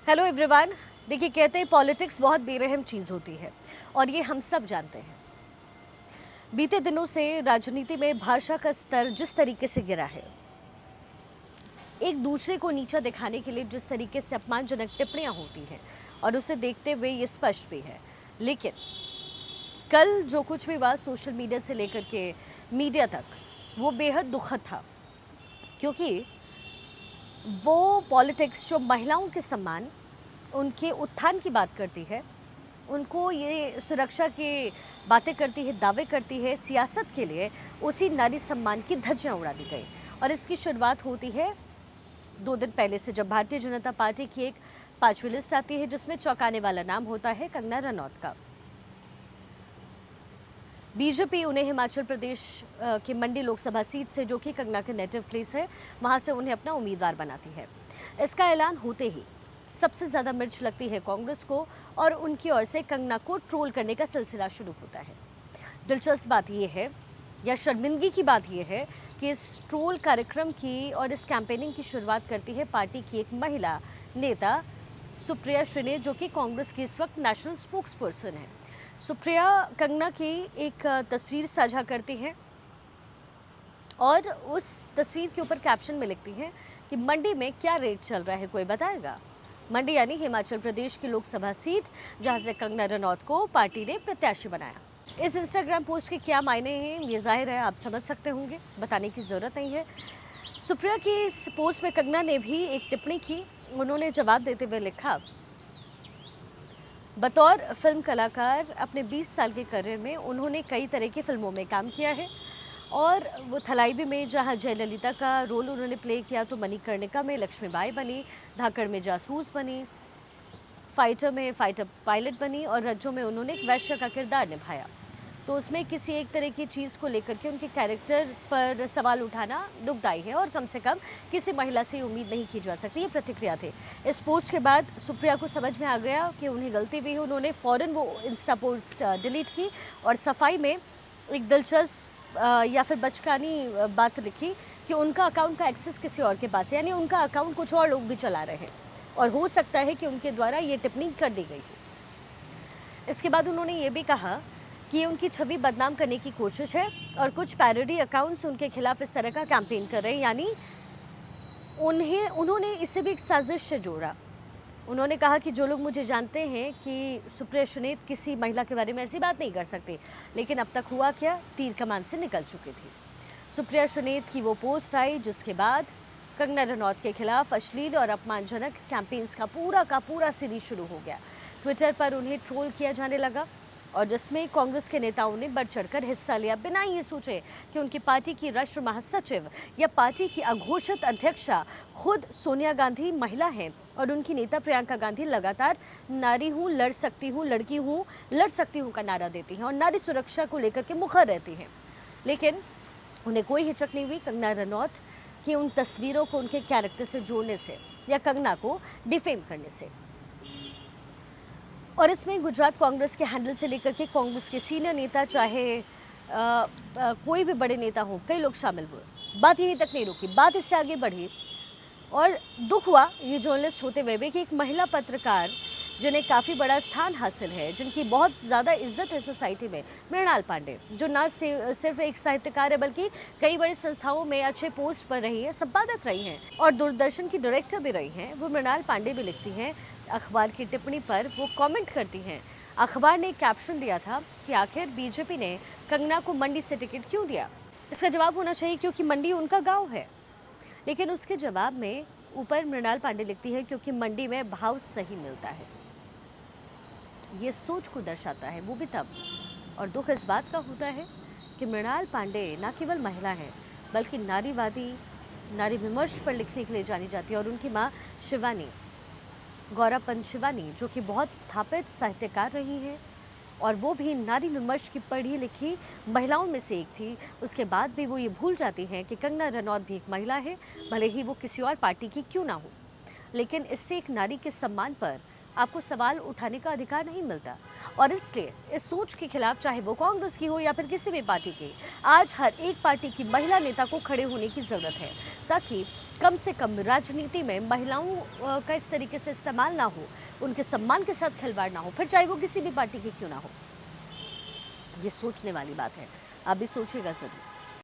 Hello everyone. देखिए, कहते हैं पॉलिटिक्स बहुत बेरहम चीज़ होती है और ये हम सब जानते हैं। बीते दिनों से राजनीति में भाषा का स्तर जिस तरीके से गिरा है, एक दूसरे को नीचा दिखाने के लिए जिस तरीके से अपमानजनक टिप्पणियां होती हैं, और उसे देखते हुए ये स्पष्ट भी है। लेकिन कल जो कुछ भी हुआ सोशल मीडिया से लेकर के मीडिया तक, वो बेहद दुखद था, क्योंकि वो पॉलिटिक्स जो महिलाओं के सम्मान, उनके उत्थान की बात करती है, उनको ये सुरक्षा की बातें करती है, दावे करती है, सियासत के लिए उसी नारी सम्मान की धज्जियां उड़ा दी गई। और इसकी शुरुआत होती है 2 दिन पहले से, जब भारतीय जनता पार्टी की एक 5वीं लिस्ट आती है, जिसमें चौंकाने वाला नाम होता है कंगना रनौत का। बीजेपी उन्हें हिमाचल प्रदेश की मंडी लोकसभा सीट से, जो कि कंगना के नेटिव प्लेस है, वहां से उन्हें अपना उम्मीदवार बनाती है। इसका ऐलान होते ही सबसे ज़्यादा मिर्च लगती है कांग्रेस को, और उनकी ओर से कंगना को ट्रोल करने का सिलसिला शुरू होता है। दिलचस्प बात यह है, या शर्मिंदगी की बात यह है, कि इस ट्रोल कार्यक्रम की और इस कैंपेनिंग की शुरुआत करती है पार्टी की एक महिला नेता सुप्रिया श्रीनेत, जो कि कांग्रेस की इस वक्त नेशनल स्पोक्स पर्सन है। सुप्रिया कंगना की एक तस्वीर साझा करती है और उस तस्वीर के ऊपर कैप्शन में लिखती है कि मंडी में क्या रेट चल रहा है, कोई बताएगा। मंडी यानी हिमाचल प्रदेश की लोकसभा सीट, जहां से कंगना रनौत को पार्टी ने प्रत्याशी बनाया। इस इंस्टाग्राम पोस्ट के क्या मायने हैं, ये जाहिर है आप समझ सकते होंगे, बताने की ज़रूरत नहीं है। सुप्रिया की इस पोस्ट में कंगना ने भी एक टिप्पणी की। उन्होंने जवाब देते हुए लिखा, बतौर फिल्म कलाकार अपने 20 साल के करियर में उन्होंने कई तरह की फिल्मों में काम किया है, और वो थलाईवी में जहाँ जयललिता का रोल उन्होंने प्ले किया, तो मणिकर्णिका में लक्ष्मीबाई बनी, धाकड़ में जासूस बनी, फाइटर में फाइटर पायलट बनी, और रज्जो में उन्होंने एक वैश्य का किरदार निभाया। तो उसमें किसी एक तरह की चीज़ को लेकर के उनके कैरेक्टर पर सवाल उठाना दुखदायी है, और कम से कम किसी महिला से उम्मीद नहीं की जा सकती। ये प्रतिक्रिया थी। इस पोस्ट के बाद सुप्रिया को समझ में आ गया कि उन्हें गलती हुई है। उन्होंने फ़ौरन वो इंस्टा पोस्ट डिलीट की और सफाई में एक दिलचस्प या फिर बचकानी बात लिखी कि उनका अकाउंट का एक्सेस किसी और के पास है, यानी उनका अकाउंट कुछ और लोग भी चला रहे हैं, और हो सकता है कि उनके द्वारा ये टिप्पणी कर दी गई हो। इसके बाद उन्होंने ये भी कहा कि ये उनकी छवि बदनाम करने की कोशिश है, और कुछ पैरोडी अकाउंट्स उनके खिलाफ इस तरह का कैंपेन कर रहे हैं, यानी उन्होंने इसे भी एक साजिश से जोड़ा। उन्होंने कहा कि जो लोग मुझे जानते हैं कि सुप्रिया श्रीनेत किसी महिला के बारे में ऐसी बात नहीं कर सकती, लेकिन अब तक हुआ क्या, तीर कमान से निकल चुकी थी। सुप्रिया श्रीनेत की वो पोस्ट आई जिसके बाद कंगना रनौत के खिलाफ अश्लील और अपमानजनक कैंपेन्स का पूरा सीरीज शुरू हो गया। ट्विटर पर उन्हें ट्रोल किया जाने लगा, और जिसमें कांग्रेस के नेताओं ने बढ़ चढ़कर हिस्सा लिया, बिना ये सोचे कि उनकी पार्टी की राष्ट्र महासचिव या पार्टी की अघोषित अध्यक्षा खुद सोनिया गांधी महिला हैं, और उनकी नेता प्रियंका गांधी लगातार नारी हूँ, लड़ सकती हूँ, लड़की हूँ, लड़ सकती हूँ का नारा देती हैं, और नारी सुरक्षा को लेकर के मुखर रहती हैं। लेकिन उन्हें कोई हिचक नहीं हुई कंगना रनौत की उन तस्वीरों को उनके कैरेक्टर से जोड़ने से, या कंगना को डिफेम करने से। और इसमें गुजरात कांग्रेस के हैंडल से लेकर के कांग्रेस के सीनियर नेता, चाहे कोई भी बड़े नेता हो, कई लोग शामिल हुए। बात यहीं तक नहीं रुकी, बात इससे आगे बढ़ी, और दुख हुआ ये जर्नलिस्ट होते हुए भी कि एक महिला पत्रकार जिन्हें काफ़ी बड़ा स्थान हासिल है, जिनकी बहुत ज़्यादा इज्जत है सोसाइटी में, मृणाल पांडे, जो ना सिर्फ एक साहित्यकार है बल्कि कई बड़ी संस्थाओं में अच्छे पोस्ट पर रही है, संपादक रही हैं, और दूरदर्शन की डायरेक्टर भी रही हैं। वो मृणाल पांडे भी लिखती हैं, अखबार की टिप्पणी पर वो कमेंट करती हैं। अखबार ने कैप्शन दिया था कि आखिर बीजेपी ने कंगना को मंडी से टिकट क्यों दिया। इसका जवाब होना चाहिए क्योंकि मंडी उनका गाँव है, लेकिन उसके जवाब में ऊपर मृणाल पांडे लिखती है क्योंकि मंडी में भाव सही मिलता है। ये सोच को दर्शाता है, वो भी तब। और दुख इस बात का होता है कि मृणाल पांडे न केवल महिला है, बल्कि नारीवादी, नारी विमर्श पर लिखने के लिए जानी जाती है। और उनकी माँ शिवानी, गौरा पंत शिवानी, जो कि बहुत स्थापित साहित्यकार रही हैं, और वो भी नारी विमर्श की पढ़ी लिखी महिलाओं में से एक थी। उसके बाद भी वो ये भूल जाती हैं कि कंगना रनौत भी एक महिला है, भले ही वो किसी और पार्टी की क्यों ना हो। लेकिन इससे एक नारी के सम्मान पर आपको सवाल उठाने का अधिकार नहीं मिलता। और इसलिए इस सोच के खिलाफ, चाहे वो कांग्रेस की हो या फिर किसी भी पार्टी की, आज हर एक पार्टी की महिला नेता को खड़े होने की ज़रूरत है, ताकि कम से कम राजनीति में महिलाओं का इस तरीके से इस्तेमाल ना हो, उनके सम्मान के साथ खिलवाड़ ना हो, फिर चाहे वो किसी भी पार्टी की क्यों ना हो। ये सोचने वाली बात है, आप भी सोचिएगा ज़रूर।